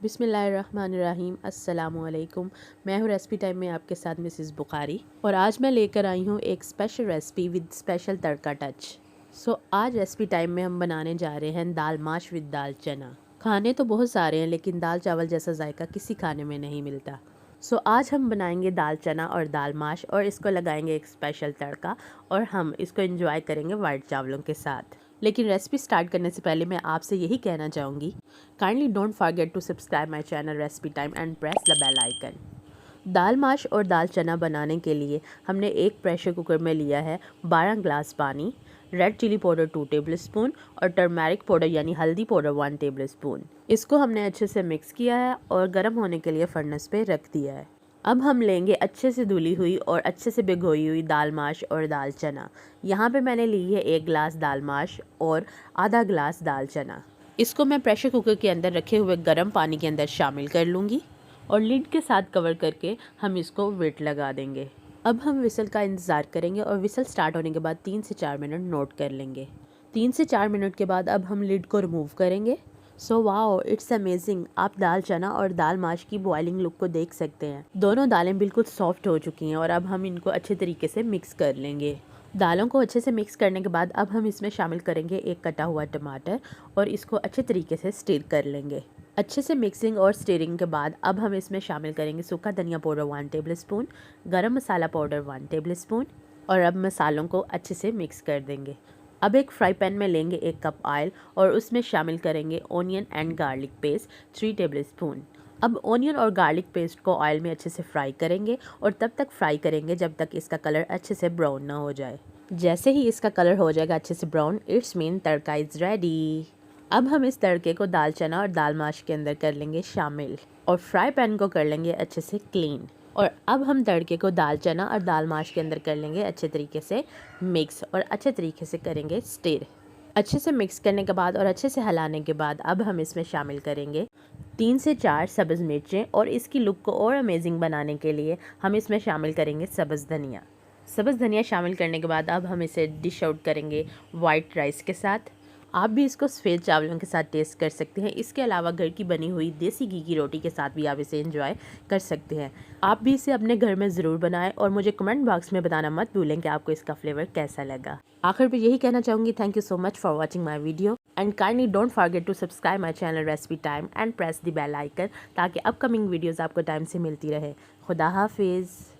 बिस्मिल्लाहिर्रहमानिर्रहीम अस्सलामुअलैकुम। मैं हूँ रेसिपी टाइम में आपके साथ मिसेस बुखारी और आज मैं लेकर आई हूँ एक special recipe with special tadka touch. आज रेसिपी टाइम में हम बनाने जा रहे हैं दाल माश विद दाल चना। खाने तो बहुत सारे हैं लेकिन दाल चावल जैसा जायका किसी खाने में नहीं मिलता। आज हम बनाएंगे दाल चना और दाल माश और इसको लगाएंगे एक स्पेशल तड़का और हम इसको एंजॉय करेंगे वाइट चावलों के साथ। लेकिन रेसिपी स्टार्ट करने से पहले मैं आपसे यही कहना चाहूँगी, kindly don't forget to subscribe my channel recipe time and press the bell icon. दाल माश और दाल चना बनाने के लिए हमने एक प्रेशर कुकर में लिया है 12 ग्लास पानी, रेड चिली पाउडर 2 टेबलस्पून और टर्मेरिक पाउडर यानी हल्दी पाउडर 1 टेबलस्पून। इसको हमने अच्छे से मिक्स किया है और गर्म होने के लिए फर्नेस पे रख दिया है। अब हम लेंगे अच्छे से धुली हुई और अच्छे से भिगोई हुई दाल माश और दाल चना। यहाँ पे मैंने ली है 1 ग्लास दाल माश और आधा ग्लास दाल चना। इसको मैं प्रेशर कुकर के अंदर रखे हुए गर्म पानी के अंदर शामिल कर लूँगी और लिड के साथ कवर करके हम इसको वेट लगा देंगे। अब हम विसल का इंतज़ार करेंगे और विसल स्टार्ट होने के बाद 3 से 4 मिनट नोट कर लेंगे। 3 से 4 मिनट के बाद अब हम लिड को रिमूव करेंगे। Wow, it's amazing. आप दाल चना और दाल माश की बॉइलिंग लुक को देख सकते हैं। दोनों दालें बिल्कुल सॉफ्ट हो चुकी हैं और अब हम इनको अच्छे तरीके से मिक्स कर लेंगे। दालों को अच्छे से मिक्स करने के बाद अब हम इसमें शामिल करेंगे एक कटा हुआ टमाटर और इसको अच्छे तरीके से स्टीर कर लेंगे। अच्छे से मिक्सिंग और स्टीरिंग के बाद अब हम इसमें शामिल करेंगे सूखा धनिया पाउडर 1 टेबलस्पून, गरम मसाला पाउडर 1 टेबलस्पून और अब मसालों को अच्छे से मिक्स कर देंगे। अब एक फ्राई पैन में लेंगे 1 कप ऑयल और उसमें शामिल करेंगे onion and garlic paste 3 tablespoon. अब ऑनियन और गार्लिक पेस्ट को ऑयल में अच्छे से फ्राई करेंगे और तब तक फ्राई करेंगे जब तक इसका कलर अच्छे से ब्राउन ना हो जाए। जैसे ही इसका कलर हो जाएगा अच्छे से brown, it's mean tadka is ready. अब हम इस तड़के को दाल चना और दाल माश के अंदर कर लेंगे शामिल और फ्राई पैन को कर लेंगे अच्छे से क्लीन। और अब हम तड़के को दाल चना और दाल माश के अंदर कर लेंगे अच्छे तरीके से मिक्स और अच्छे तरीके से करेंगे स्टिर। अच्छे से मिक्स करने के बाद और अच्छे से हिलाने के बाद अब हम इसमें शामिल करेंगे 3 से 4 सब्ज़ मिर्चें और इसकी लुक को और अमेजिंग बनाने के लिए हम इसमें शामिल करेंगे सब्ज़ धनिया। सब्ज़ धनिया शामिल करने के बाद अब हम इसे डिश आउट करेंगे वाइट राइस के साथ। आप भी इसको सफ़ेद चावलों के साथ टेस्ट कर सकते हैं। इसके अलावा घर की बनी हुई देसी घी की रोटी के साथ भी आप इसे एंजॉय कर सकते हैं। आप भी इसे अपने घर में ज़रूर बनाएं और मुझे कमेंट बॉक्स में बताना मत भूलें कि आपको इसका फ्लेवर कैसा लगा। आखिर पर यही कहना चाहूँगी, thank you so much for watching my video and kindly don't forget to subscribe my channel recipe time and press the bell icon ताकि अपकमिंग वीडियोज़ आपको टाइम से मिलती रहे। खुदा हाफिज़।